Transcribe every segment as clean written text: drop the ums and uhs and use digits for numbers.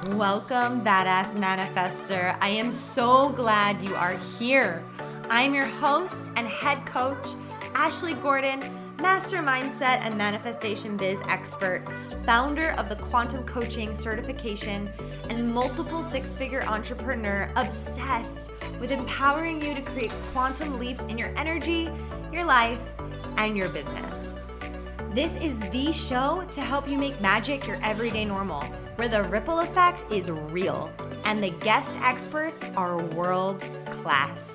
Welcome, Badass Manifester. I am so glad you are here. I'm your host and head coach, Ashley Gordon, master mindset and manifestation biz expert, founder of the Quantum Coaching Certification, and multiple six-figure entrepreneur obsessed with empowering you to create quantum leaps in your energy, your life, and your business. This is the show to help you make magic your everyday normal, where the ripple effect is real and the guest experts are world class.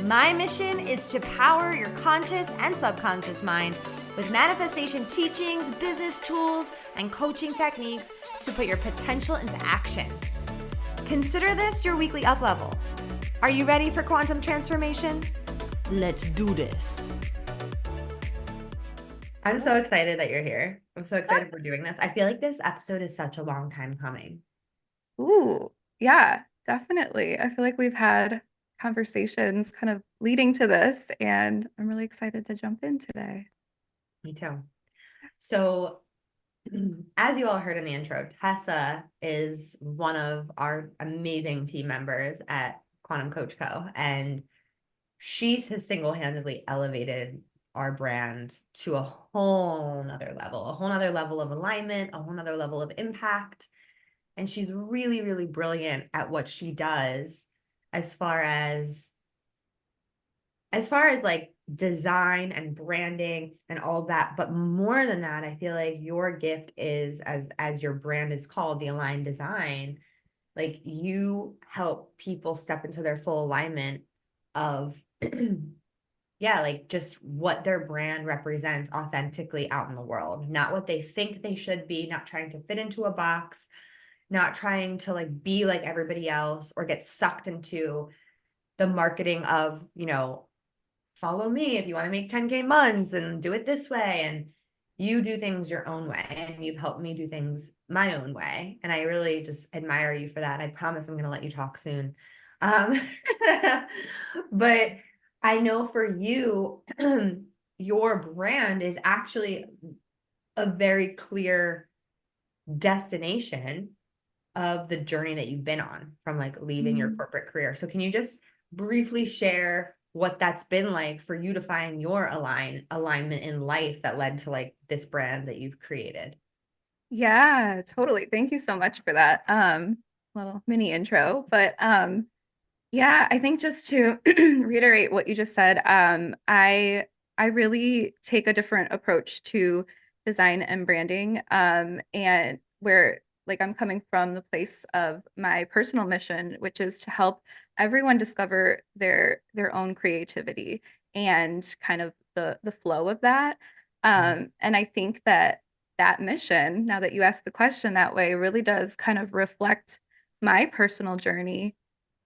My mission is to power your conscious and subconscious mind with manifestation teachings, business tools, and coaching techniques to put your potential into action. Consider this your weekly up level. Are you ready for quantum transformation? Let's do this. I'm so excited that you're here. I'm so excited we're doing this. I feel like this episode is such a long time coming. Ooh, yeah, definitely. I feel like we've had conversations kind of leading to this, and I'm really excited to jump in today. Me too. So, as you all heard in the intro, Tessa is one of our amazing team members at Quantum Coach Co. And she's has single-handedly elevated our brand to a whole nother level of alignment, a whole nother level of impact. And she's really, really brilliant at what she does as far as like design and branding and all of that. But more than that, I feel like your gift is, as your brand is called, the aligned design, like you help people step into their full alignment of yeah, like just what their brand represents authentically out in the world, not what they think they should be, not trying to fit into a box, not trying to like be like everybody else or get sucked into the marketing of, follow me if you want to make 10K months and do it this way. And you do things your own way, and you've helped me do things my own way. And I really just admire you for that. I promise I'm going to let you talk soon. Um, but I know for you, your brand is actually a very clear destination of the journey that you've been on from like leaving your corporate career. So can you just briefly share what that's been like for you to find your alignment in life that led to like this brand that you've created? Yeah, totally. Thank you so much for that little mini intro. But yeah, I think just to reiterate what you just said, I really take a different approach to design and branding, and where like I'm coming from the place of my personal mission, which is to help everyone discover their own creativity and kind of the flow of that. And I think that that mission, now that you asked the question that way, really does kind of reflect my personal journey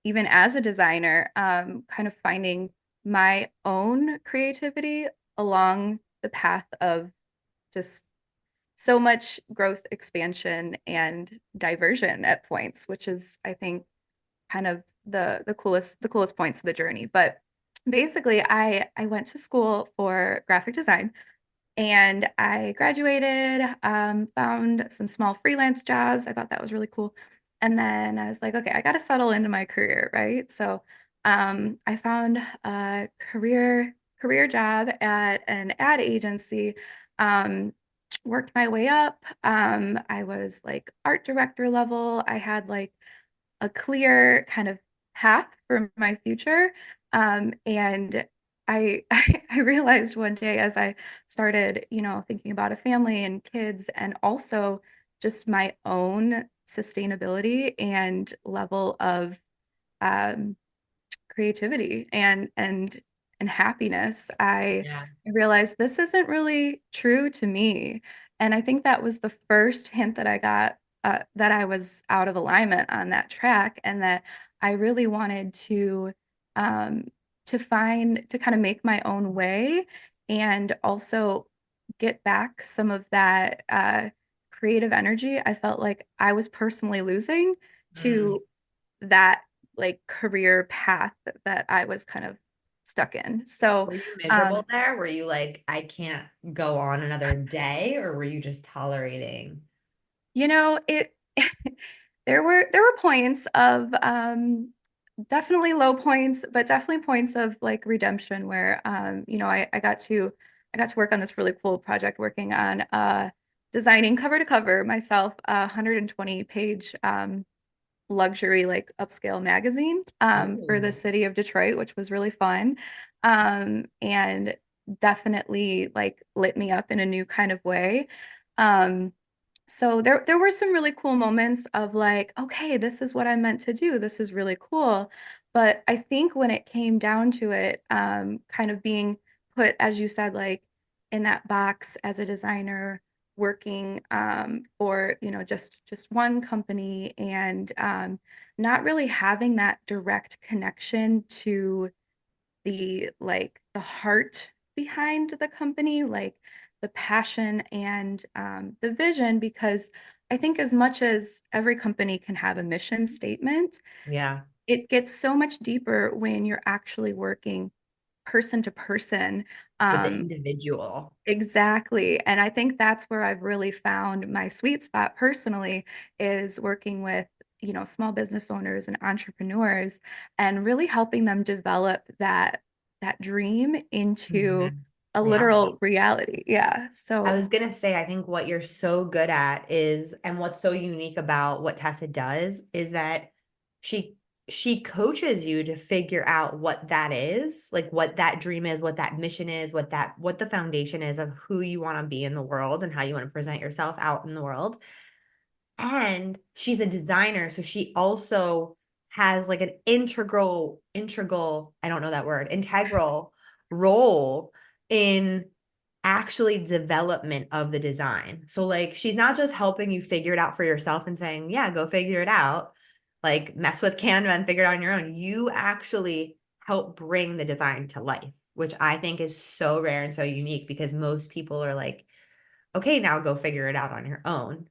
even as a designer, kind of finding my own creativity along the path of just so much growth, expansion, and diversion at points, which is, I think, kind of the coolest points of the journey. But basically, I went to school for graphic design and I graduated, found some small freelance jobs. I thought that was really cool. And then I was like, okay, I got to settle into my career, right? So I found a career job at an ad agency, um, worked my way up. I was like art director level. I had like a clear kind of path for my future. And I, I realized one day as I started, thinking about a family and kids and also just my own sustainability and level of um, creativity and happiness, Yeah. I realized this isn't really true to me. And I think that was the first hint that I got, that I was out of alignment on that track, and that I really wanted um, to kind of make my own way and also get back some of that creative energy I felt like I was personally losing Mm. to that like career path that I was kind of stuck in. So, Were you miserable um, there? Were you like, I can't go on another day, or were you just tolerating? it There were points of definitely low points, but definitely points of like redemption where I got to work on this really cool project working on designing cover to cover myself a 120 page luxury like upscale magazine for the Ooh. city of Detroit, which was really fun. And definitely like lit me up in a new kind of way. Um, so there were some really cool moments of like, okay, this is what I meant to do. This is really cool. But I think when it came down to it, kind of being put, as you said, like in that box as a designer, working for, just one company and not really having that direct connection to the heart behind the company, like the passion and the vision, because I think as much as every company can have a mission statement, Yeah. it gets so much deeper when you're actually working person to person. With the Um, individual. exactly. And I think that's where I've really found my sweet spot personally is working with, small business owners and entrepreneurs and really helping them develop that dream into Mhm. a Reality. literal reality. Yeah. I So, was gonna say, I think what you're so good at is, and what's so unique about what Tessa does is that she she coaches you to figure out what that is, like what that dream is, what that mission is, what the foundation is of who you want to be in the world and how you want to present yourself out in the world. And she's a designer, so she also has like an integral, I don't know that word, integral role in actually development of the design. So like she's not just helping you figure it out for yourself and saying, "Yeah, go figure it out." Like mess with Canva and figure it out on your own. You actually help bring the design to life, which I think is so rare and so unique because most people are like, "Okay, now go figure it out on your own."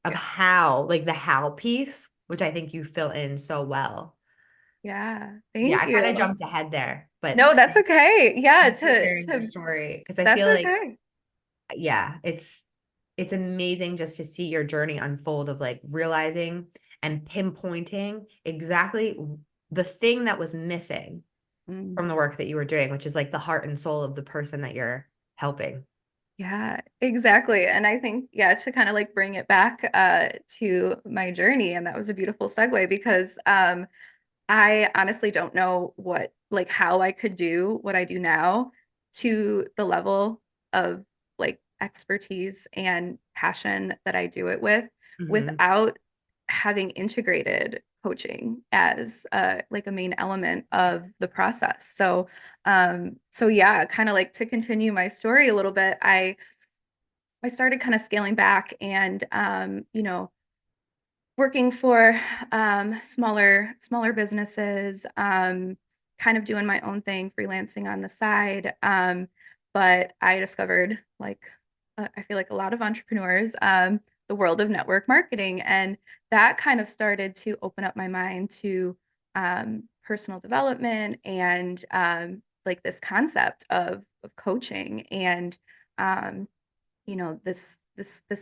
Of yeah. how, like the how piece, which I think you fill in so well. Yeah. Yeah, Thank I kind you. of jumped ahead there, but No, that's okay. Yeah, thanks for to sharing your to story because I that's feel like, okay. yeah, it's amazing just to see your journey unfold of like realizing and pinpointing exactly the thing that was missing Mm. from the work that you were doing, which is like the heart and soul of the person that you're helping. Yeah, exactly. And I think, yeah, to kind of like bring it back to my journey, and that was a beautiful segue because I honestly don't know like how I could do what I do now to the level of like expertise and passion that I do it with Mhm. without having integrated coaching as like a main element of the process. So yeah, kind of like to continue my story a little bit, I started kind of scaling back and working for smaller businesses, kind of doing my own thing, freelancing on the side. But I discovered, like, I feel like a lot of entrepreneurs, the world of network marketing, and that kind of started to open up my mind to personal development and like this concept of coaching and um, this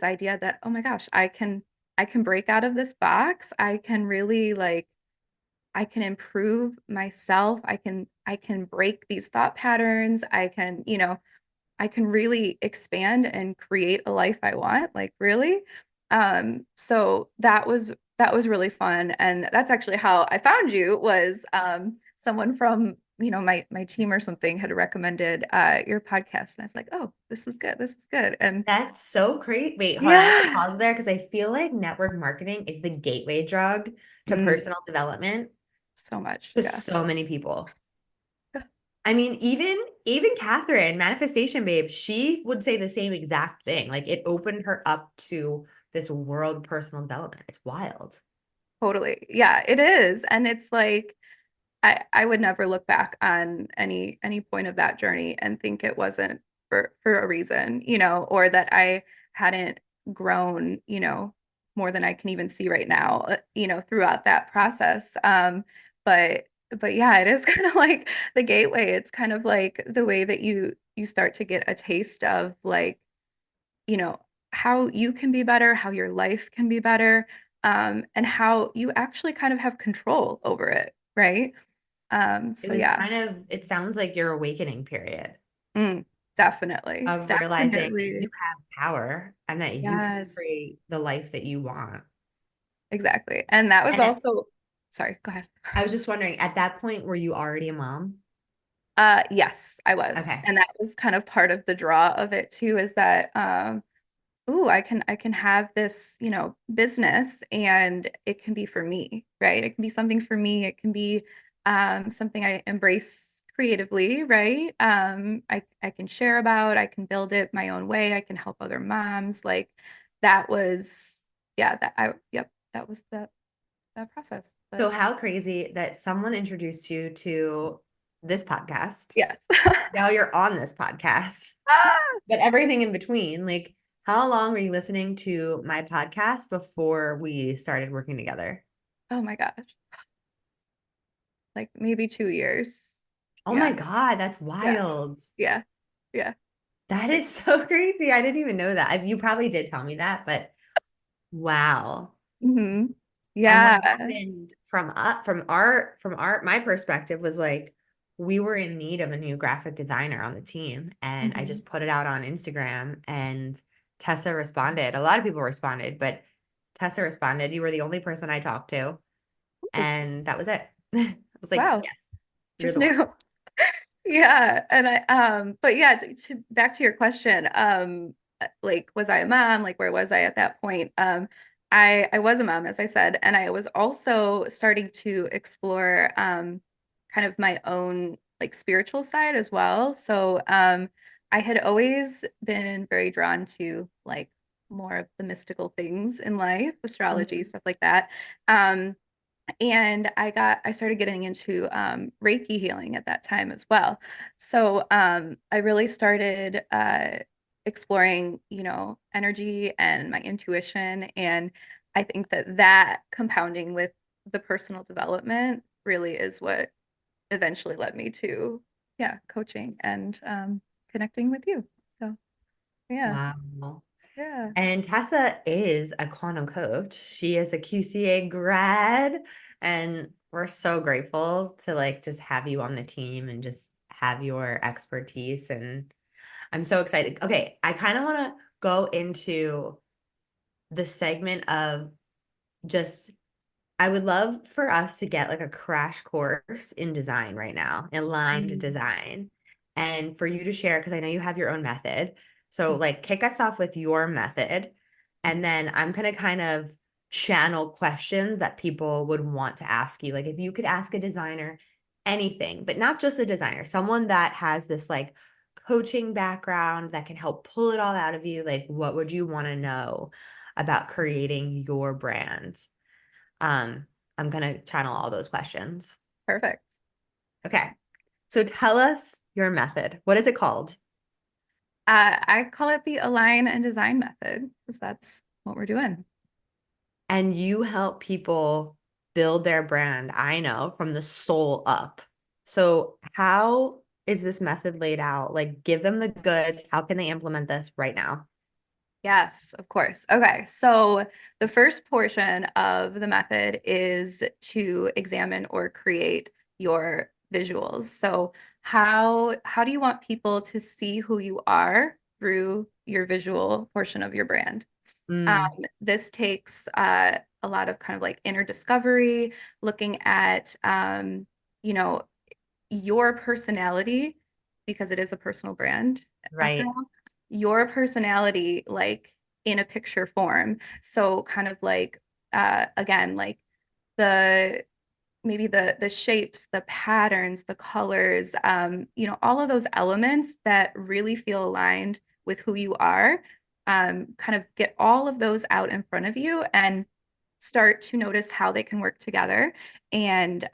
idea that, oh my gosh, I can break out of this box. I can really like I can improve myself. I can break these thought patterns. I can really expand and create a life I want, like really. So that was really fun. And that's actually how I found you was someone from, my team or something had recommended your podcast. And I was like, oh, this is good. This is good. And That's so great. Wait, hold on. I have to yeah, pause there because I feel like network marketing is the gateway drug to mm, personal development so much. to Yeah. so many people. I mean, even Catherine, Manifestation Babe, she would say the same exact thing. Like it opened her up to this world of personal development. It's wild. Totally. Yeah, it is. And it's like I would never look back on any point of that journey and think it wasn't for a reason, or that I hadn't grown, more than I can even see right now, throughout that process. But but yeah, it is kind of like the gateway. It's kind of like the way that you start to get a taste of like, you know, how you can be better, how your life can be better. and how you actually kind of have control over it, right? It So was yeah, kind of, it sounds like your awakening period mm, definitely, of realizing that you definitely. have power and that you can Yes, create the life that you want. exactly. And that was And also, sorry, go ahead. I was just wondering, at that point, were you already a mom? Yes, I was. Okay. And that was kind of part of the draw of it too, is that ooh, I can have this, business and it can be for me, right? It can be something for me. It can be something I embrace creatively, right? I can share about, I can build it my own way, I can help other moms. Like that was, yeah, yep, that was that process. So But how crazy that someone introduced you to this podcast. yes. Now you're on this podcast, Ah! but everything in between, like how long were you listening to my podcast before we started working together? Oh my gosh. Like maybe 2 years. Oh my Yeah. God, that's Yeah. wild. Yeah. Yeah. That is so crazy. I didn't even know that. You probably did tell me that, but wow. Hmm. And what Yeah. happened from art, my perspective was like we were in need of a new graphic designer on the team. And I Hmm. just put it out on Instagram and Tessa responded. A lot of people responded, but Tessa responded. You were the only person I talked to. And that was it. I was like, Wow. yes, you're Just the one. knew. Yeah. And but yeah, to back to your question, like, was I a mom? Like, where was I at that point? I was a mom, as I said, and I was also starting to explore kind of my own like spiritual side as well. So I had always been very drawn to like more of the mystical things in life, astrology, Mhm. stuff like that. Um, and I started getting into Reiki healing at that time as well. So I really started exploring, energy and my intuition. And I think that compounding with the personal development really is what eventually led me to, yeah, coaching and connecting with you. So yeah, Wow. yeah. And Tessa is a quantum coach. She is a QCA grad, and we're so grateful to like just have you on the team and just have your expertise. And I'm so excited. Okay, I kind of want to go into the segment of just I would love for us to get like a crash course in design right now, in aligned Mm. design, and for you to share, because I know you have your own method. So, like, kick us off with your method, and then I'm going to kind of channel questions that people would want to ask you. Like, if you could ask a designer anything, but not just a designer, someone that has this like coaching background that can help pull it all out of you, like, what would you want to know about creating your brand? Um, I'm gonna channel all those questions. Perfect. Okay. So tell us your method. What is it called? I call it the align and design method because that's what we're doing. And you help people build their brand, I know, from the soul up. So how is this method laid out? Like, give them the goods. How can they implement this right now? Yes, of course. Okay, so the first portion of the method is to examine or create your visuals. So how do you want people to see who you are through your visual portion of your brand? Mm, This takes a lot of kind of like inner discovery, looking at you know, your personality, because it is a personal brand after right. all, your personality like in a picture form. So kind of like again, like the maybe the shapes, the patterns, the colors, all of those elements that really feel aligned with who you are. Kind of get all of those out in front of you and start to notice how they can work together and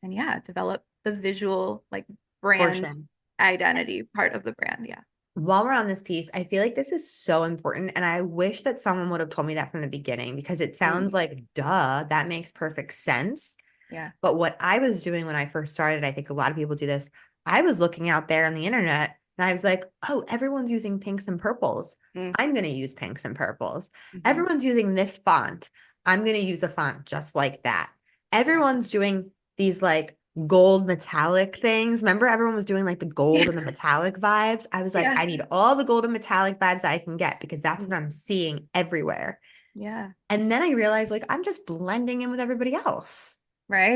yeah, develop the visual like brand Portion. identity part of the brand. Yeah. While we're on this piece, I feel like this is so important. And I wish that someone would have told me that from the beginning because it sounds Mm, like, duh, that makes perfect sense. yeah. But what I was doing when I first started, I think a lot of people do this. I was looking out there on the internet and I was like, oh, everyone's using pinks and purples. Mm, I'm going to use pinks and purples. mhm, Everyone's using this font. I'm going to use a font just like that. Everyone's doing these like gold metallic things. Remember, everyone was doing like the gold and the metallic vibes. I was like, Yeah. I need all the gold and metallic vibes that I can get because that's what Mm. I'm seeing everywhere. Yeah. And then I realized like I'm just blending in with everybody else.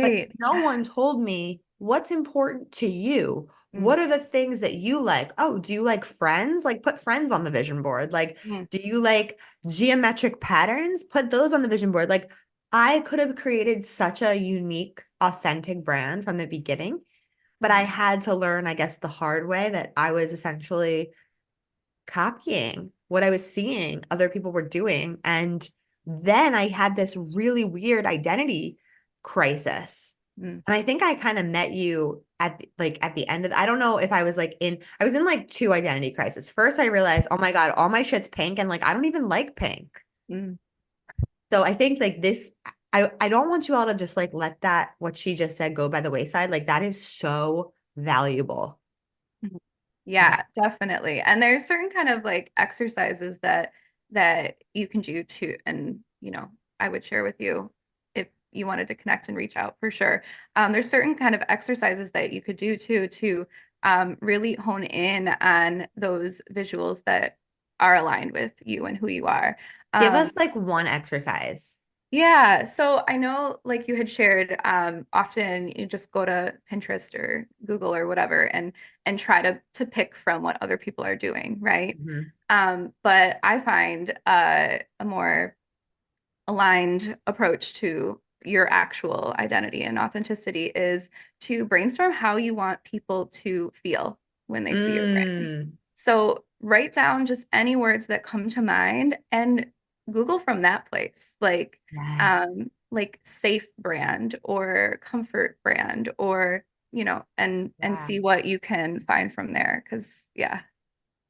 But Right. no one told me what's important to you. Mm, What are the things that you like? Oh, do you like friends? Like put friends on the vision board. Like, mm, do you like geometric patterns? Put those on the vision board. Like, I could have created such a unique, authentic brand from the beginning, but I mhm, had to learn, I guess, the hard way that I was essentially copying what I was seeing other people were doing. And then I had this really weird identity crisis. mm, And I think I kind of met you at the end of I don't know if I was in like two identity crises. First, I realized, oh my God, all my shit's pink and like I don't even like pink. mm. So I think like this I don't want you all to just like let that what she just said go by the wayside. Like that is so valuable. Mhm. Okay. Yeah, definitely. And there's certain kind of like exercises that you can do to, and I would share with you if you wanted to connect and reach out for sure. There's certain kind of exercises that you could do too to really hone in on those visuals that are aligned with you and who you are. Give Um, us like one exercise. Yeah, so I know like you had shared, often you just go to Pinterest or Google or whatever and try to pick from what other people are doing, right? Mhm. But I find a more aligned approach to your actual identity and authenticity is to brainstorm how you want people to feel when they see your brand. Mm, So write down just any words that come to mind and Google from that place, yes. like safe brand or comfort brand or and Yeah. see what you can find from there. Because yeah,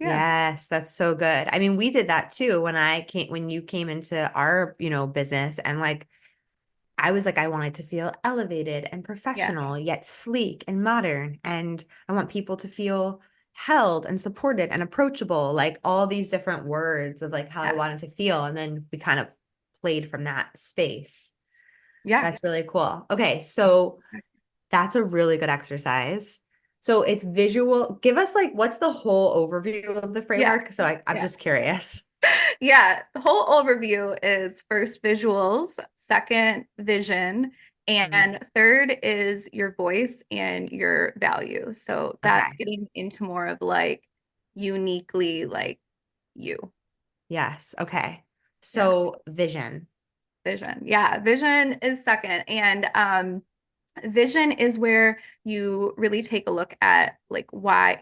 Yes, that's so good. I mean, we did that too when you came into our, business and like I was like I wanted to feel elevated and yeah, professional yet sleek and modern and I want people to feel held and supported and approachable, like all these different words of like how I wanted yes, to feel and then we kind of played from that space. yeah. That's really cool. Okay, so that's a really good exercise. So it's visual. Give us like what's the whole overview of the Yeah. framework? So I'm Yeah. just curious. Yeah, the whole overview is first visuals, second vision, Mhm. and third is your voice and your value. So that's Okay. getting into more of like uniquely like you. Yes. Okay. Yeah, So vision. vision. Yeah, vision is second. And vision is where you really take a look at like why,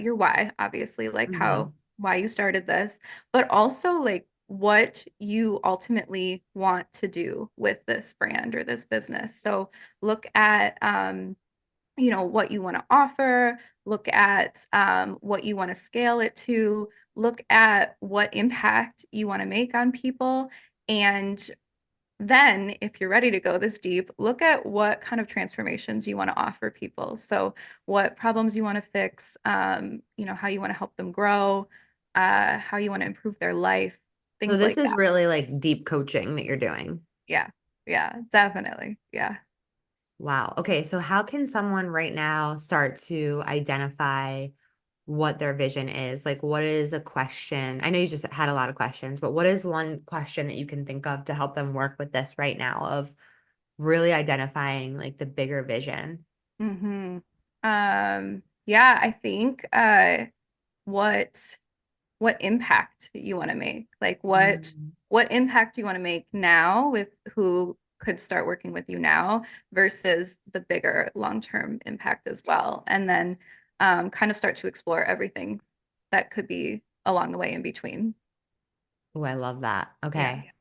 obviously, like Hmm. why you started this, but also like what you ultimately want to do with this brand or this business. So look at what you want to offer, look at what you want to scale it to, look at what impact you want to make on people, and then, if you're ready to go this deep, look at what kind of transformations you want to offer people. So, what problems you want to fix, how you want to help them grow, how you want to improve their life, So things this like is that. really like deep coaching that you're doing. Yeah, yeah, definitely. Yeah. Wow. Okay. So how can someone right now start to identify what their vision is? Like, what is a question? I know you just had a lot of questions, but what is one question that you can think of to help them work with this right now of really identifying like the bigger vision? hmm yeah, I think what what impact you want to make. Like Mm. what impact you want to make now with who could start working with you now versus the bigger long-term impact as well. And then kind of start to explore everything that could be along the way in between. Oh, I love that. Yeah. Okay.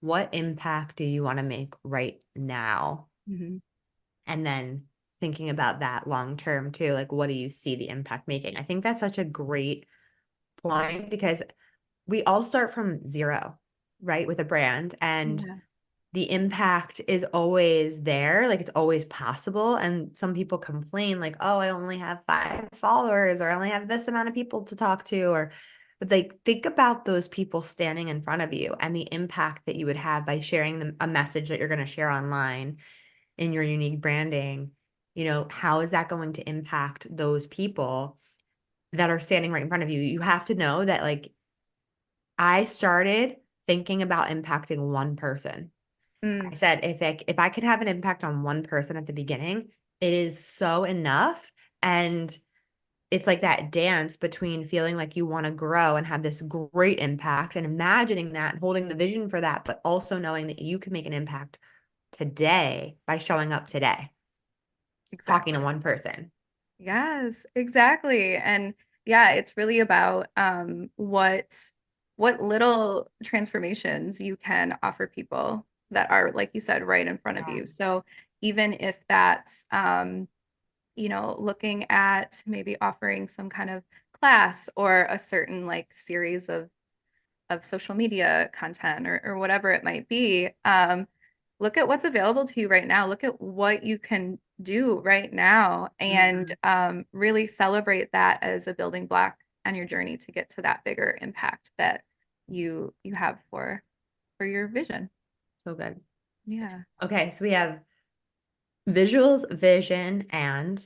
What impact do you want to make right now? hmm And then thinking about that long term too, like what do you see the impact making? I think that's such a great point because we all start from zero, right, with a brand, and Yeah. the impact is always there, like it's always possible. And some people complain, like, oh, I only have 5 followers, or I only have this amount of people to talk to, or But like, think about those people standing in front of you and the impact that you would have by sharing them a message that you're going to share online in your unique branding. You know, how is that going to impact those people that are standing right in front of you? You have to know that, like, I started thinking about impacting one person. I Mm, said, if I could have an impact on one person at the beginning, it is so enough. And it's like that dance between feeling like you want to grow and have this great impact and imagining that and holding the vision for that, but also knowing that you can make an impact today by showing up today, talking to exactly. one person. Yes, exactly. And yeah, it's really about what little transformations you can offer people that are, like you said, right in front of Yeah. you. So even if that's looking at maybe offering some kind of class or a certain like series of social media content or whatever it might be, look at what's available to you right now. Look at what you can do right now and Mhm. really celebrate that as a building block on your journey to get to that bigger impact that you have for your vision. So good. Yeah. Okay, so we have visuals, vision, and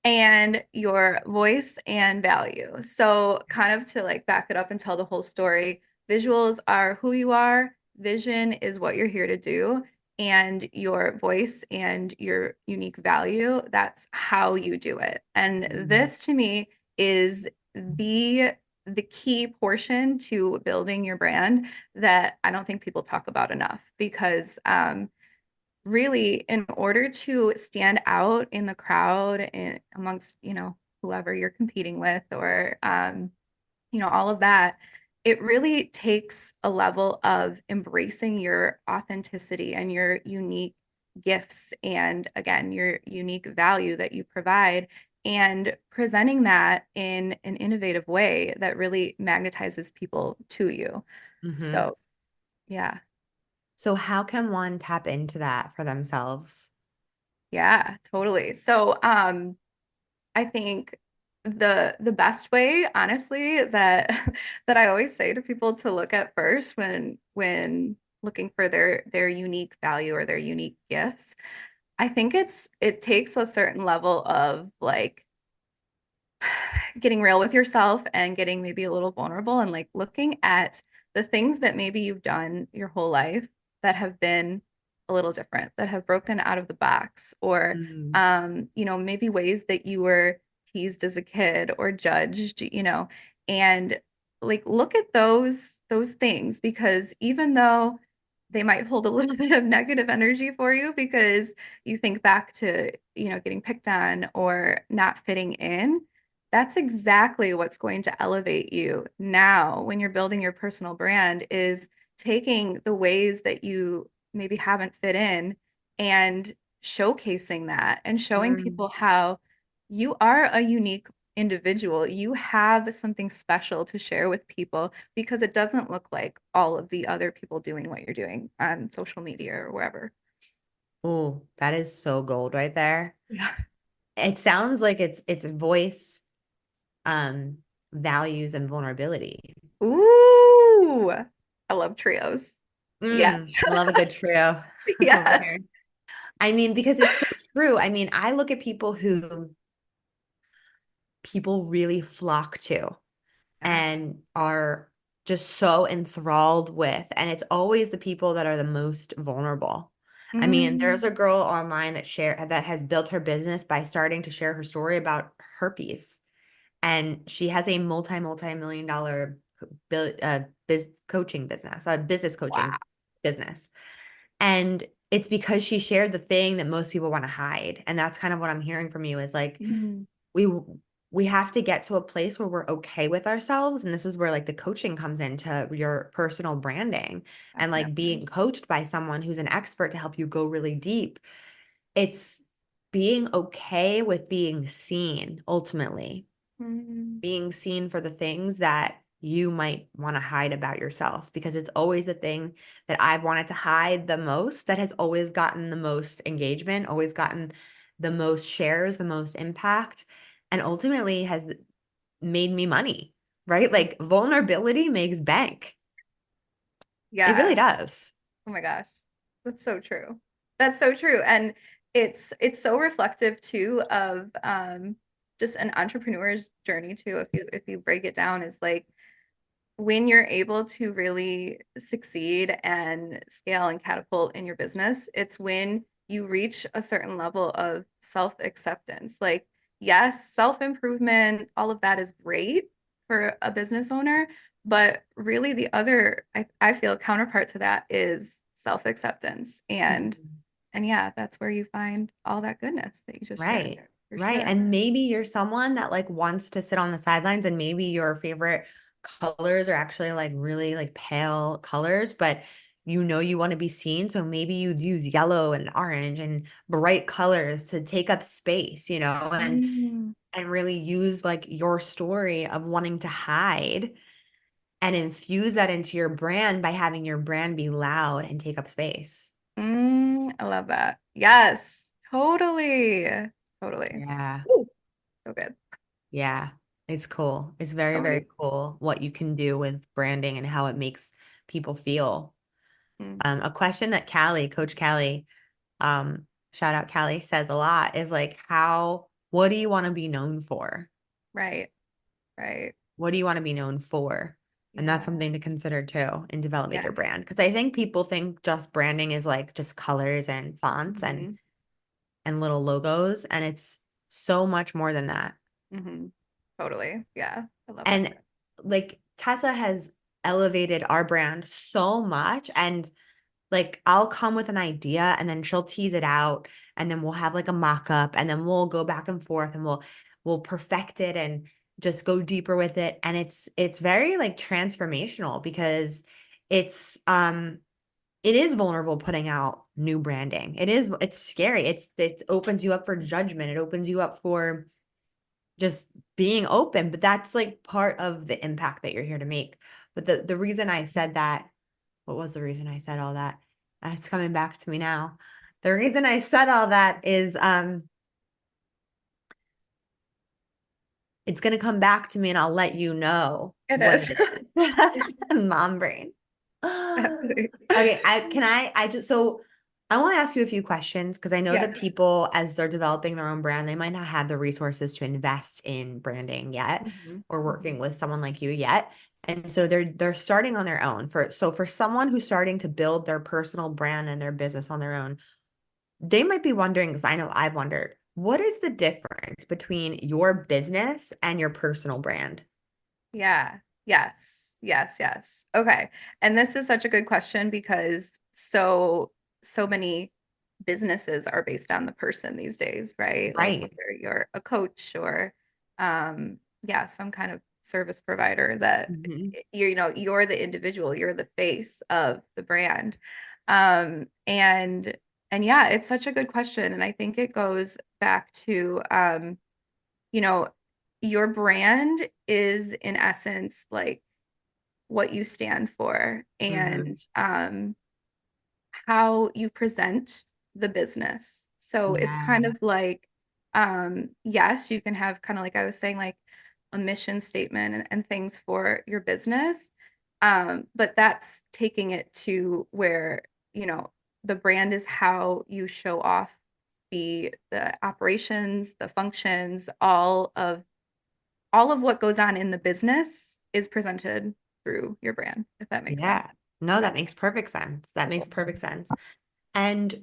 And your voice and value. So, kind of to like back it up and tell the whole story, visuals are who you are, vision is what you're here to do, and your voice and your unique value, that's how you do it. And Mhm. this to me is the key portion to building your brand that I don't think people talk about enough because really in order to stand out in the crowd and amongst whoever you're competing with or all of that, it really takes a level of embracing your authenticity and your unique gifts and again your unique value that you provide and presenting that in an innovative way that really magnetizes people to you. Mhm. So yeah. So how can one tap into that for themselves? Yeah, totally. So, I think the best way, honestly, that that I always say to people to look at first when looking for their unique value or their unique gifts, I think it takes a certain level of like getting real with yourself and getting maybe a little vulnerable and like looking at the things that maybe you've done your whole life that have been a little different, that have broken out of the box, or Mm. maybe ways that you were teased as a kid or judged, and like look at those things because even though they might hold a little bit of negative energy for you because you think back to, getting picked on or not fitting in, that's exactly what's going to elevate you now when you're building your personal brand is taking the ways that you maybe haven't fit in and showcasing that and showing Mm. people how you are a unique individual. You have something special to share with people because it doesn't look like all of the other people doing what you're doing on social media or wherever. Oh, that is so gold right there. Yeah. It sounds like it's voice, um, values, and vulnerability. Ooh, I love trios. Yes. I love a good trio over Yes. here. I mean, because it's so true. I mean, I look at people who people really flock to Yeah. and are just so enthralled with. And it's always the people that are the most vulnerable. I mean, there's a Mm. girl online that has built her business by starting to share her story about herpes. And she has a multi-million dollar coaching business, a business Wow. coaching business. And it's because she shared the thing that most people want to hide. And that's kind of what I'm hearing from you is like Mm. we we have to get to a place where we're okay with ourselves. And this is where like the coaching comes into your personal branding and like Definitely. being coached by someone who's an expert to help you go really deep. It's being okay with being seen ultimately, Mm. being seen for the things that you might want to hide about yourself because it's always the thing that I've wanted to hide the most that has always gotten the most engagement, always gotten the most shares, the most impact, and ultimately has made me money. right? Like vulnerability makes bank. It really Yeah. does. Oh my gosh. That's so true. That's so true. And it's so reflective too of just an entrepreneur's journey too. If you break it down, is like when you're able to really succeed and scale and catapult in your business, it's when you reach a certain level of self-acceptance. Like, yes, self-improvement, all of that is great for a business owner, but really the other, I feel counterpart to that is self-acceptance. Mhm. And yeah, that's where you find all that goodness that you just shared Right. there, for Right. sure. And maybe you're someone that like wants to sit on the sidelines and maybe your favorite colors are actually like really like pale colors, but you know you want to be seen. So maybe you use yellow and orange and bright colors to take up space, Mm, and really use like your story of wanting to hide and infuse that into your brand by having your brand be loud and take up space. I love that. Yes, totally. Totally. Yeah. Ooh, so good. Yeah, it's cool. It's very, So very many. cool what you can do with branding and how it makes people feel. Mm, A question that Coach Callie, shout out Callie, says a lot is like, what do you want to be known for? right, right. What do you want to be known for? And that's Yeah. something to consider too in developing Yeah. your brand. Because I think people think just branding is like just colors and fonts and hmm little logos, and it's so much more than that. hmm Totally. Yeah. I love that. And like Tessa has elevated our brand so much. And like I'll come with an idea and then she'll tease it out. And then we'll have like a mock-up and then we'll go back and forth and we'll perfect it and just go deeper with it. And it's very like transformational because it's it is vulnerable putting out new branding. It's scary. It opens you up for judgment. It opens you up for just being open, but that's like part of the impact that you're here to make. But the reason I said that, what was the reason I said all that? It's coming back to me now. The reason I said all that is it's gonna come back to me and I'll let you know It what is. it is. Mom brain. Absolutely. Okay, I just so I want to ask you a few questions because I know Yeah. that people, as they're developing their own brand, they might not have the resources to invest in branding yet hmm or hmm working with someone like you yet. And so they're starting on their own. For someone who's starting to build their personal brand and their business on their own, they might be wondering, because I know I've wondered, what is the difference between your business and your personal brand? Yeah. Yes. Yes. Yes. Okay. And this is such a good question because so many businesses are based on the person these days, right? Like Right. whether you're a coach or yeah, some kind of service provider that Mhm. you're the individual, you're the face of the brand. And yeah, it's such a good question. And I think it goes back to you know, your brand is in essence like what you stand for Mhm. and how you present the business. So it's kind Yeah. of like, yes, you can have kind of like I was saying, like a mission statement and things for your business. But that's taking it to where, the brand is how you show off the operations, the functions, all of what goes on in the business is presented through your brand, if that makes sense. Yeah. No, that makes perfect sense. That makes perfect sense. And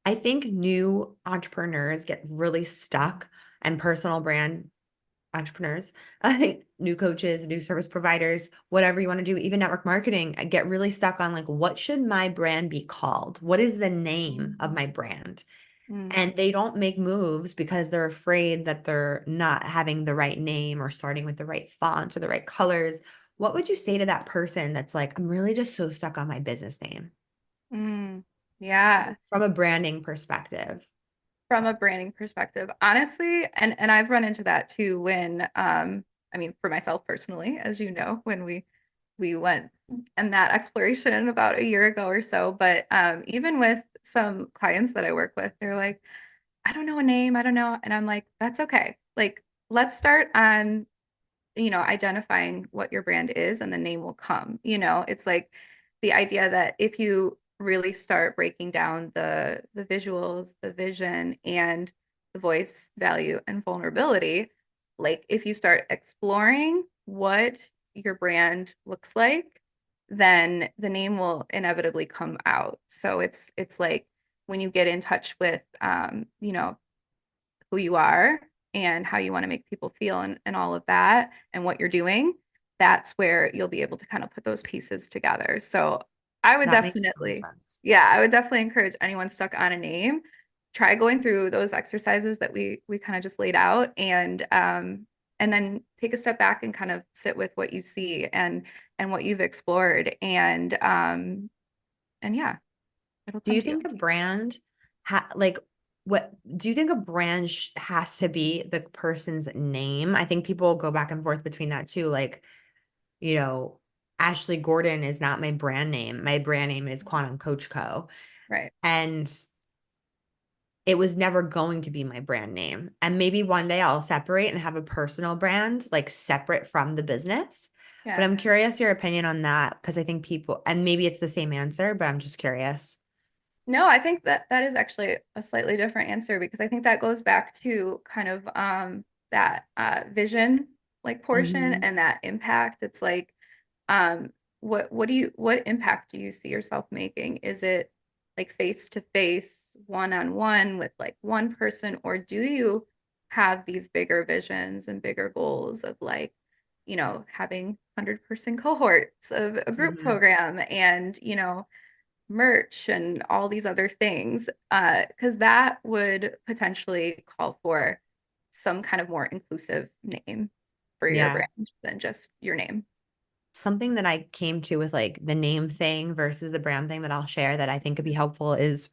I think new entrepreneurs get really stuck and personal brand entrepreneurs, I think new coaches, new service providers, whatever you want to do, even network marketing, get really stuck on like, what should my brand be called? What is the name of my brand? Mm, And they don't make moves because they're afraid that they're not having the right name or starting with the right fonts or the right colors. What would you say to that person that's like, I'm really just so stuck on my business name yeah. from a branding perspective? From a branding perspective, honestly, and I've run into that too when I mean for myself personally, as you know, when we went and that exploration about a year ago or so, but even with some clients that I work with, they're like, I don't know a name, I don't know, and I'm like, that's okay. Like let's start on identifying what your brand is and the name will come. It's like the idea that if you really start breaking down the visuals, the vision, and the voice, value, and vulnerability, like if you start exploring what your brand looks like, then the name will inevitably come out. So it's like when you get in touch with who you are and how you want to make people feel and all of that and what you're doing, that's where you'll be able to kind of put those pieces together. So I would That makes total definitely, sense. yeah, I would definitely encourage anyone stuck on a name, try going through those exercises that we kind of just laid out and then take a step back and kind of sit with what you see and what you've explored and yeah, it'll Do come you to you. think a brand like what do you think a brand has to be the person's name? I think people go back and forth between that too. Like, you know, Ashley Gordon is not my brand name. My brand name is Quantum Coach Co. Right. And it was never going to be my brand name. And maybe one day I'll separate and have a personal brand, like separate from the business. But Yeah. I'm curious your opinion on that because I think people, and maybe it's the same answer, but I'm just curious. No, I think that that is actually a slightly different answer because I think that goes back to kind of that vision like portion Hmm. and that impact. It's like what impact do you see yourself making? Is it like face to face, one on one with like one person, or do you have these bigger visions and bigger goals of like, having 100-person cohorts of a group Hmm. program and, merch and all these other things, because that would potentially call for some kind of more inclusive name for your Yeah. brand than just your name. Something that I came to with like the name thing versus the brand thing that I'll share that I think could be helpful is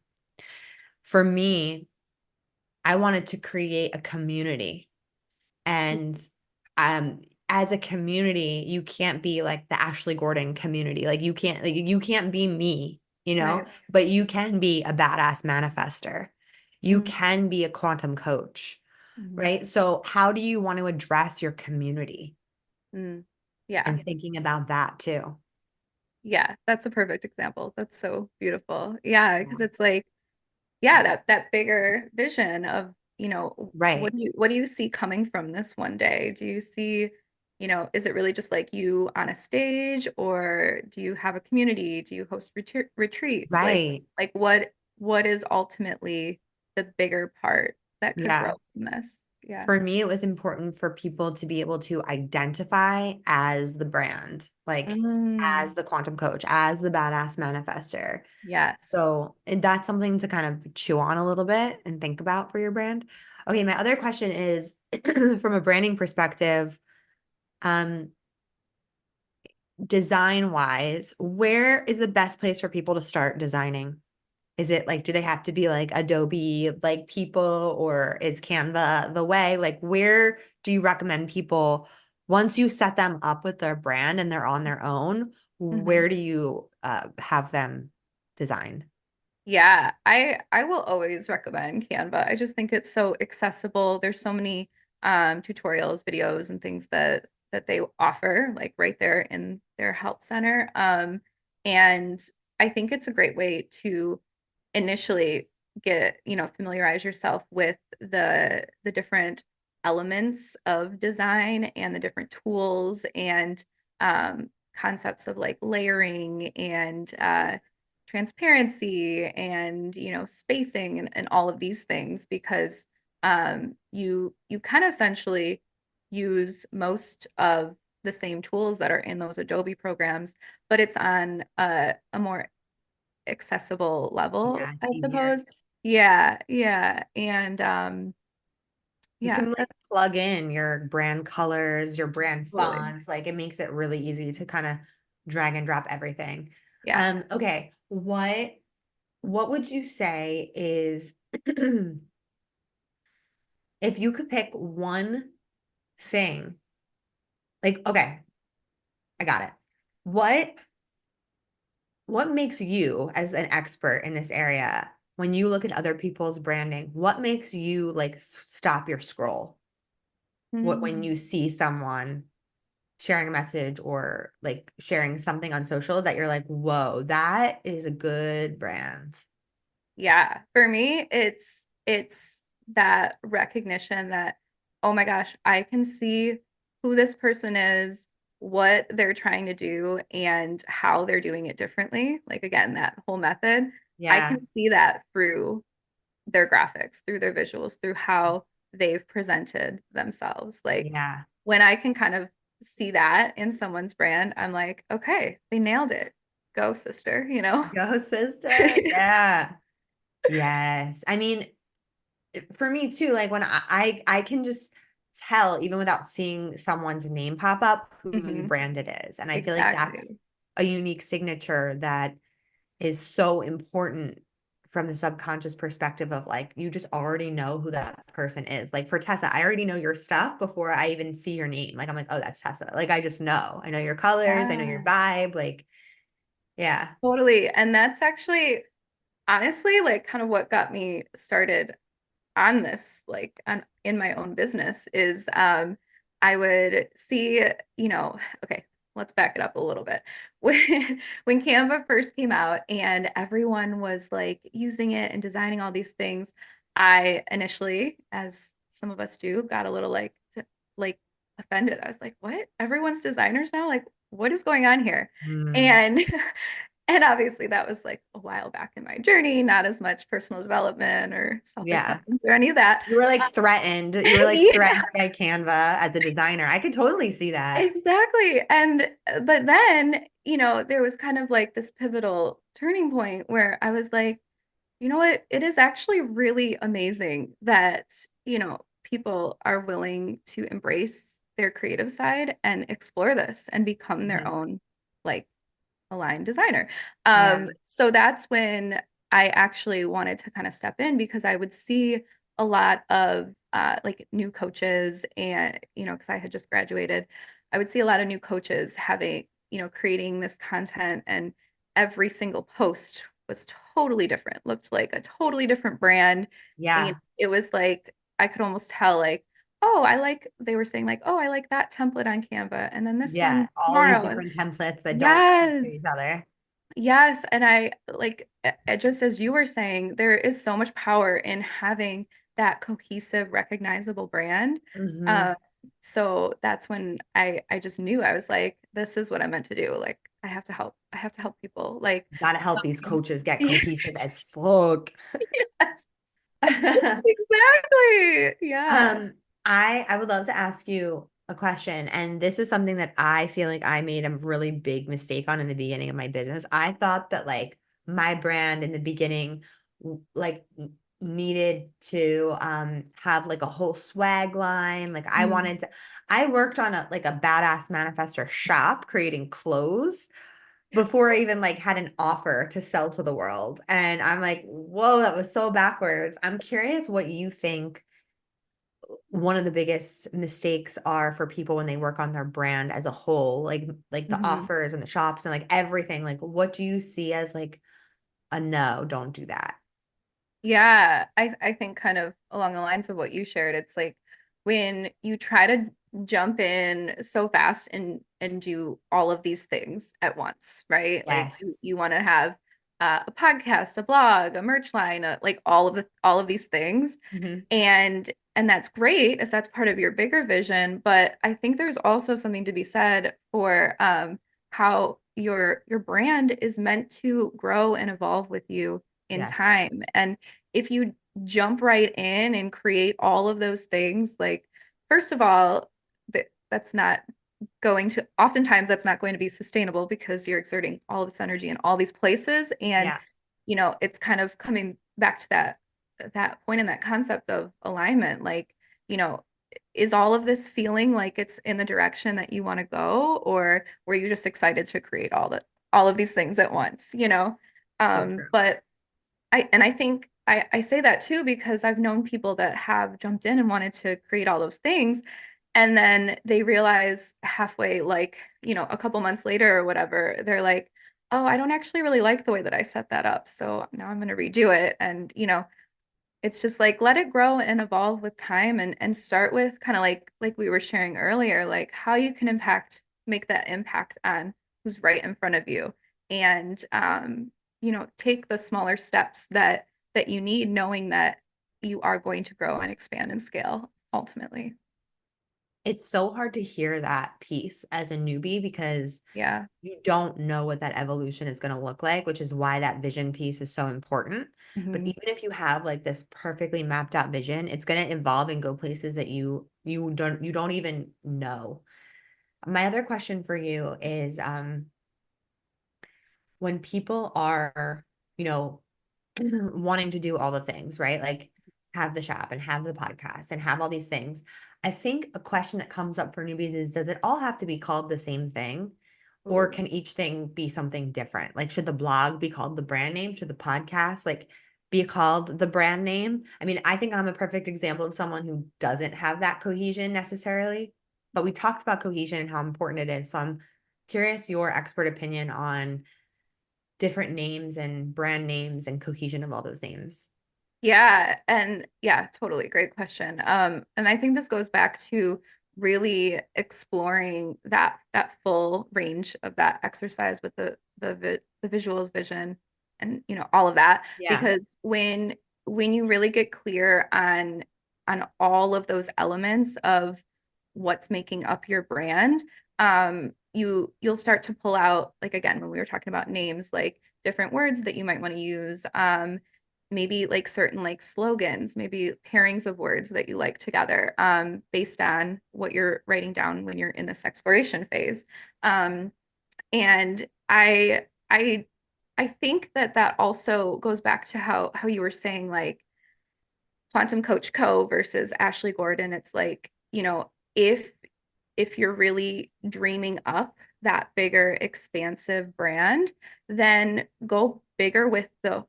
for me, I wanted to create a community. And as a community, you can't be like the Ashley Gordon community. Like you can't be me, Right. but you can be a badass manifester. You Mm, can be a quantum coach, mhm, right? So how do you want to address your community mm. Yeah. and thinking about that too? Yeah, that's a perfect example. That's so beautiful. Yeah, Yeah. because it's like, yeah, that bigger vision of, what Right. do you see coming from this one day? Do you see, is it really just like you on a stage, or do you have a community? Do you host retreats? Right. Like what is ultimately the bigger part that could grow Yeah. from this? Yeah. For me, it was important for people to be able to identify as the brand, like as Mm, the quantum coach, as the badass manifester. yes. So, and that's something to kind of chew on a little bit and think about for your brand. Okay, my other question is from a branding perspective, um, design wise, where is the best place for people to start designing? Is it like, do they have to be like Adobe like people or is Canva the way? Like, where do you recommend people once you set them up with their brand and they're on their own, where Mhm. do you have them design? Yeah, I will always recommend Canva. I just think it's so accessible. There's so many tutorials, videos, and things that they offer like right there in their help center. And I think it's a great way to initially familiarize yourself with the different elements of design and the different tools and concepts of like layering and transparency and spacing and all of these things because you kind of essentially use most of the same tools that are in those Adobe programs, but it's on a more accessible level, Yeah, it's I easier. suppose. Yeah, yeah. And You yeah, can like that's plug in your brand colors, your brand totally. fonts. Like it makes it really easy to kind of drag and drop everything. Yeah. Okay. What would you say is if you could pick one thing, like, okay, I got it. What what makes you as an expert in this area when you look at other people's branding, what makes you like stop your scroll? What when Mm. you see someone? sharing a message or like sharing something on social that you're like, whoa, that is a good brand. Yeah, for me, it's that recognition that, oh my gosh, I can see who this person is, what they're trying to do, and how they're doing it differently. Like again, that whole method, I Yeah. can see that through their graphics, through their visuals, through how they've presented themselves. Like Yeah. when I can kind of see that in someone's brand, I'm like, okay, they nailed it. Go, sister, you know? Go sister. Yeah. Yes. I mean, for me too, like when I can just tell even without seeing someone's name pop up whose Hmm. brand it is. And I feel like that's Exactly. a unique signature that is so important from the subconscious perspective of like you just already know who that person is. Like for Tessa, I already know your stuff before I even see your name. Like I'm like, oh, that's Tessa. Like I just know. I know your colors, I know your Yeah, vibe. Like, yeah. totally. And that's actually honestly like kind of what got me started on this, like on in my own business is I would see, okay, let's back it up a little bit. When Canva first came out and everyone was like using it and designing all these things, I initially, as some of us do, got a little like offended. I was like, what? Everyone's designers now? Like, what is going on here? Mm, And and obviously that was like a while back in my journey, not as much personal development or yeah. self-acceptance or any of that. You were like threatened. You were like Yeah, threatened by Canva as a designer. I could totally see that. exactly. And but then, there was kind of like this pivotal turning point where I was like, you know what? It is actually really amazing that, people are willing to embrace their creative side and explore this and become their Mhm. own like aligned designer. Yeah. So that's when I actually wanted to kind of step in because I would see a lot of like new coaches and, because I had just graduated, I would see a lot of new coaches having, creating this content and every single post was totally different, looked like a totally different brand. And Yeah. it was like, I could almost tell like, oh, they were saying like, oh, I like that template on Canva. And then this Yeah. one All these tomorrow. different templates that don't speak to Yes. each other. Yes. And I like, just as you were saying, there is so much power in having that cohesive, recognizable brand. Hmm. Uh, so that's when I just knew I was like, this is what I meant to do. Like, I have to help. I have to help people. Like, Gotta help these coaches get yeah, cohesive as fuck. exactly. Yeah. Um, I would love to ask you a question, and this is something that I feel like I made a really big mistake on in the beginning of my business. I thought that like my brand in the beginning needed to have like a whole swag line. Like Mm. I worked on a like a badass manifestor shop creating clothes before I even like had an offer to sell to the world. And I'm like, whoa, that was so backwards. I'm curious what you think one of the biggest mistakes are for people when they work on their brand as a whole, like the Mhm. offers and the shops and like everything. Like what do you see as like a no, don't do that? Yeah, I think kind of along the lines of what you shared, it's like when you try to jump in so fast and do all of these things at once, right? Like Yes. you want to have a podcast, a blog, a merch line, like all of these things, Hmm. and that's great if that's part of your bigger vision. But I think there's also something to be said for how your brand is meant to grow and evolve with you in Yes. time. And if you jump right in and create all of those things, like, first of all, that's not going to, oftentimes, that's not going to be sustainable because you're exerting all this energy in all these places. And, Yeah. it's kind of coming back to that point in that concept of alignment. Like, you know, is all of this feeling like it's in the direction that you want to go, or were you just excited to create all of these things at once, So true. But I think I say that too because I've known people that have jumped in and wanted to create all those things. And then they realize halfway, like, a couple months later or whatever, they're like, oh, I don't actually really like the way that I set that up. So now I'm going to redo it. And, it's just like let it grow and evolve with time and start with kind of like we were sharing earlier, like how you can impact make that impact on who's right in front of you and take the smaller steps that you need, knowing that you are going to grow and expand and scale ultimately. It's so hard to hear that piece as a newbie because Yeah. you don't know what that evolution is going to look like, which is why that vision piece is so important. But Mhm. even if you have like this perfectly mapped out vision, it's going to evolve and go places that you don't even know. My other question for you is when people are, you know, wanting to do all the things, right? Like have the shop and have the podcast and have all these things. I think a question that comes up for newbies is, does it all have to be called the same thing? Or Ooh. can each thing be something different? Like, should the blog be called the brand name? Should the podcast like be called the brand name? I mean, I think I'm a perfect example of someone who doesn't have that cohesion necessarily, but we talked about cohesion and how important it is. So I'm curious your expert opinion on different names and brand names and cohesion of all those names. Yeah, and yeah, totally. Great question. And I think this goes back to really exploring that full range of that exercise with the visuals, vision, and all of that. Yeah. Because when you really get clear on all of those elements of what's making up your brand, you'll start to pull out, like again, when we were talking about names, like different words that you might want to use. Maybe like certain like slogans, maybe pairings of words that you like together, based on what you're writing down when you're in this exploration phase. Um, and I think that also goes back to how you were saying like Quantum Coach Co versus Ashley Gordon. It's like, if you're really dreaming up that bigger, expansive brand, then go bigger with the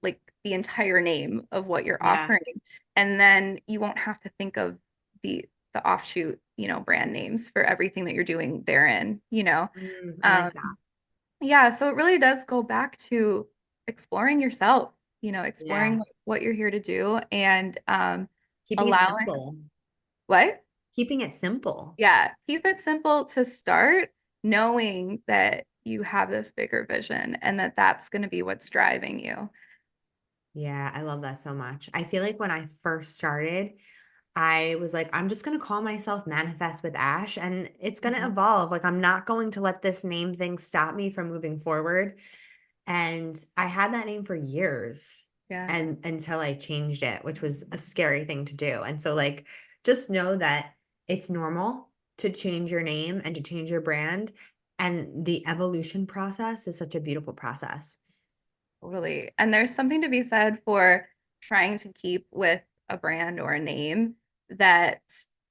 like the entire name of what you're Yeah. offering. And then you won't have to think of the offshoot, brand names for everything that you're doing therein. I like that. Um, yeah, so it really does go back to exploring yourself, exploring Yeah. what you're here to do and Keeping it allowing simple. what? Keeping it simple. Yeah, keep it simple to start, knowing that you have this bigger vision and that that's going to be what's driving you. Yeah, I love that so much. I feel like when I first started, I was like, I'm just going to call myself Manifest with Ash and it's going to Mhm. evolve. Like, I'm not going to let this name thing stop me from moving forward. And I had that name for years Yeah, and until I changed it, which was a scary thing to do. And so like just know that it's normal to change your name and to change your brand. And the evolution process is such a beautiful process. totally. And there's something to be said for trying to keep with a brand or a name that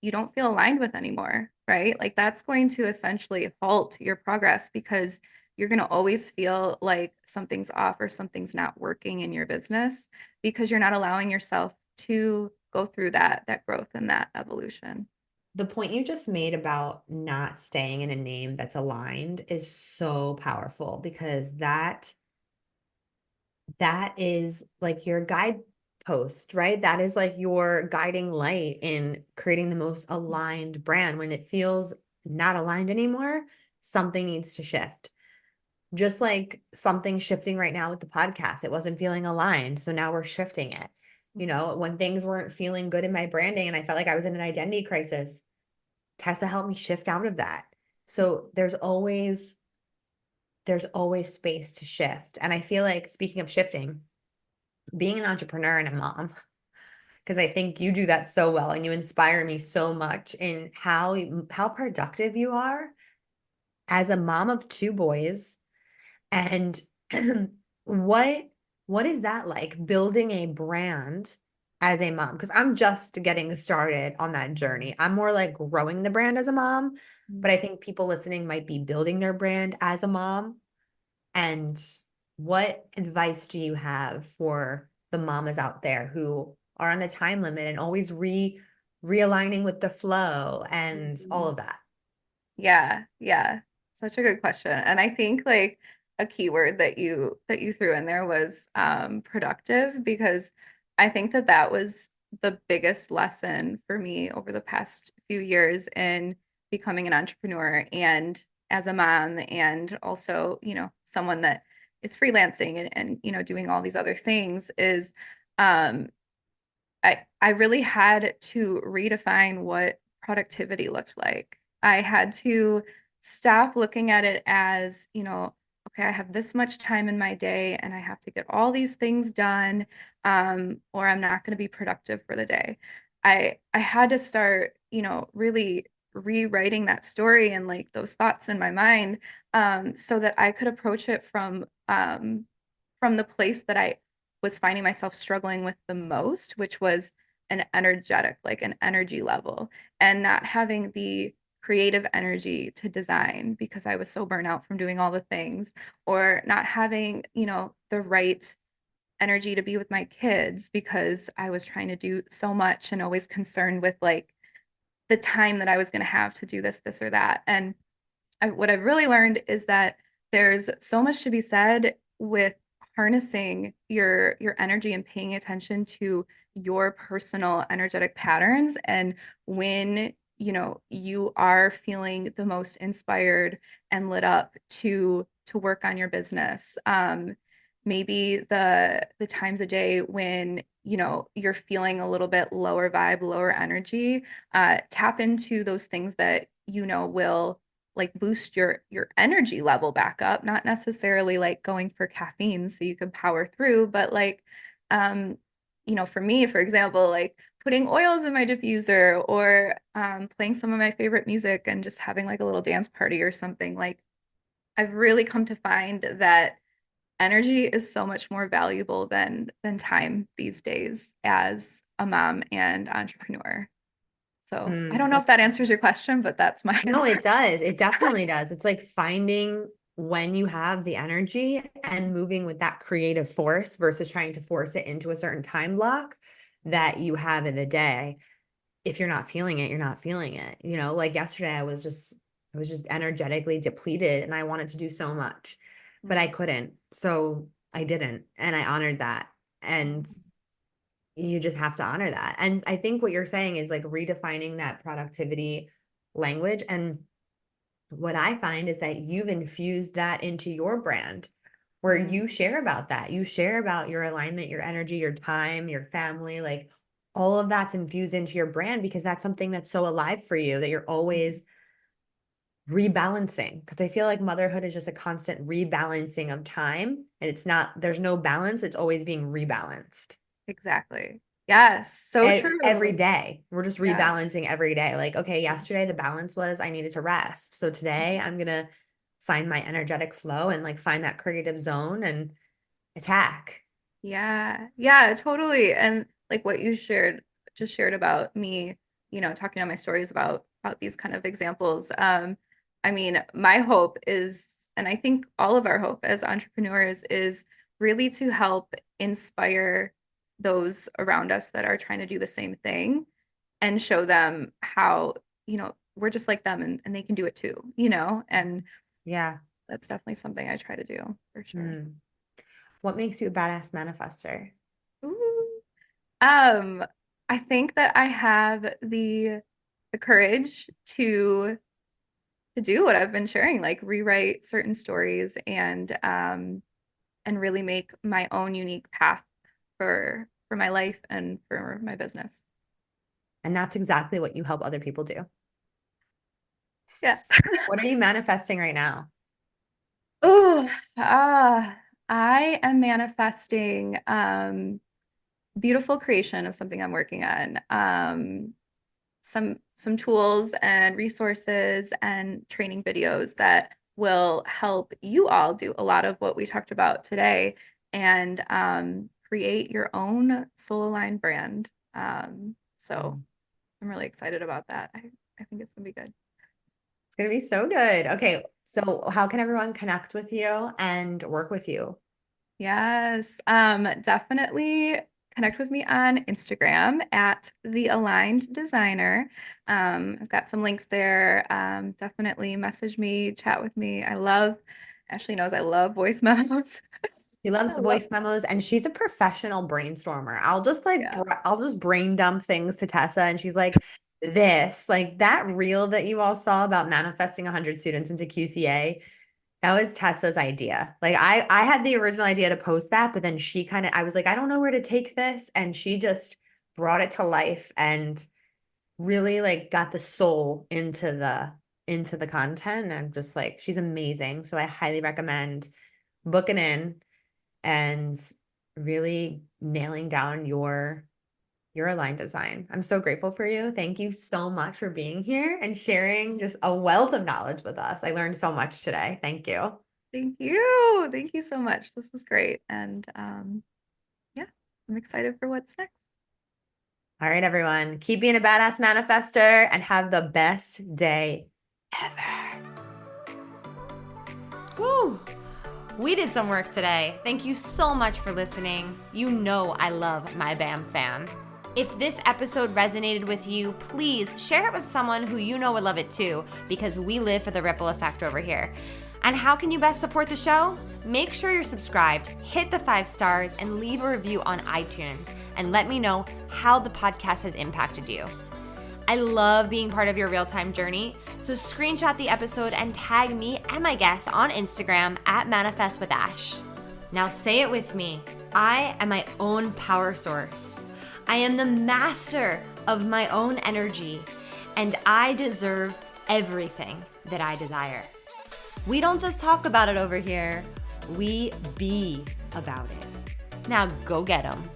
you don't feel aligned with anymore, right? Like that's going to essentially halt your progress because you're going to always feel like something's off or something's not working in your business because you're not allowing yourself to go through that growth and that evolution. The point you just made about not staying in a name that's aligned is so powerful because that is like your guidepost, right? That is like your guiding light in creating the most aligned brand. When it feels not aligned anymore, something needs to shift. Just like something shifting right now with the podcast, it wasn't feeling aligned. So now we're shifting it. When things weren't feeling good in my branding and I felt like I was in an identity crisis, Tessa helped me shift out of that. So there's always space to shift. And I feel like speaking of shifting, being an entrepreneur and a mom, because I think you do that so well and you inspire me so much in how productive you are as a mom of two boys. And what what is that like building a brand as a mom? Because I'm just getting started on that journey. I'm more like growing the brand as a mom, but I think people listening might be building their brand as a mom. And what advice do you have for the mamas out there who are on a time limit and always realigning with the flow and all Mhm. of that? Yeah, yeah. Such a good question. And I think like a keyword that you threw in there was productive because I think that was the biggest lesson for me over the past few years in becoming an entrepreneur and as a mom and also, someone that is freelancing and doing all these other things is um I really had to redefine what productivity looked like. I had to stop looking at it as, okay, I have this much time in my day and I have to get all these things done, or I'm not going to be productive for the day. I had to start, really rewriting that story and like those thoughts in my mind, so that I could approach it from the place that I was finding myself struggling with the most, which was an energetic, like an energy level, and not having the creative energy to design because I was so burnt out from doing all the things, or not having, the right energy to be with my kids because I was trying to do so much and always concerned with like the time that I was going to have to do this, or that. And what I've really learned is that there's so much to be said with harnessing your energy and paying attention to your personal energetic patterns. And when, you are feeling the most inspired and lit up to work on your business. Maybe the times a day when, you're feeling a little bit lower vibe, lower energy, tap into those things that will like boost your energy level back up, not necessarily like going for caffeine so you can power through, but like for me, for example, like putting oils in my diffuser or playing some of my favorite music and just having like a little dance party or something. Like I've really come to find that energy is so much more valuable than time these days as a mom and entrepreneur. So I don't know if That's that answers your question, but that's my no, answer. it does. It definitely does. It's like finding when you have the energy and moving with that creative force versus trying to force it into a certain time block that you have in the day. If you're not feeling it, you're not feeling it. Like yesterday I was just energetically depleted and I wanted to do so much, but I couldn't. So I didn't, and I honored that. And you just have to honor that. And I think what you're saying is like redefining that productivity language. And what I find is that you've infused that into your brand where Mhm. you share about that. You share about your alignment, your energy, your time, your family, like all of that's infused into your brand because that's something that's so alive for you that you're Mhm. always rebalancing. Because I feel like motherhood is just a constant rebalancing of time and there's no balance, it's always being rebalanced. Exactly. Yes, so Every true. day. We're just Yeah. rebalancing every day. Like, okay, yesterday the balance was I needed to rest. So today I'm gonna find my energetic flow and like find that creative zone and attack. Yeah. Yeah, totally. And like what you just shared about me, talking on my stories about these kind of examples. I mean, my hope is, and I think all of our hope as entrepreneurs is really to help inspire those around us that are trying to do the same thing and show them how, we're just like them and they can do it too, and Yeah. that's definitely something I try to do for sure. Hmm. What makes you a badass manifester? Ooh. Um, I think that I have the courage to do what I've been sharing, like rewrite certain stories and really make my own unique path for my life and for my business. And that's exactly what you help other people do. Yeah. What are you manifesting right now? Oh, I am manifesting beautiful creation of something I'm working on. Some tools and resources and training videos that will help you all do a lot of what we talked about today and create your own soul aligned brand. So Mm. I'm really excited about that. I think it's gonna be good. It's gonna be so good. Okay, so how can everyone connect with you and work with you? Yes, definitely connect with me on Instagram at the Aligned Designer. I've got some links there. Definitely message me, chat with me. Ashley knows I love voice memos. She I loves love, voice memos and she's a professional brainstormer. I'll just yeah. I'll just brain dump things to Tessa and she's like, this, like that reel that you all saw about manifesting 100 students into QCA, that was Tessa's idea. Like I had the original idea to post that, but then she kind of, I was like, I don't know where to take this. And she just brought it to life and really like got the soul into the content. And I'm just like, she's amazing. So I highly recommend booking in and really nailing down your Align design. I'm so grateful for you. Thank you so much for being here and sharing just a wealth of knowledge with us. I learned so much today. Thank you. All Thank you. Thank you so much. This was great. And yeah, I'm excited for what's next. right, everyone. Keep being a badass manifester and have the best day ever. Woo! We did some work today. Thank you so much for listening. You know I love my BAM fam. If this episode resonated with you, please share it with someone who you know would love it too, because we live for the ripple effect over here. And how can you best support the show? Make sure you're subscribed, hit the 5 stars, and leave a review on iTunes, and let me know how the podcast has impacted you. I love being part of your real-time journey, so screenshot the episode and tag me and my guests on Instagram at Manifest with Ash. Now say it with me. I am my own power source. I am the master of my own energy, and I deserve everything that I desire. We don't just talk about it over here, we be about it. Now go get 'em.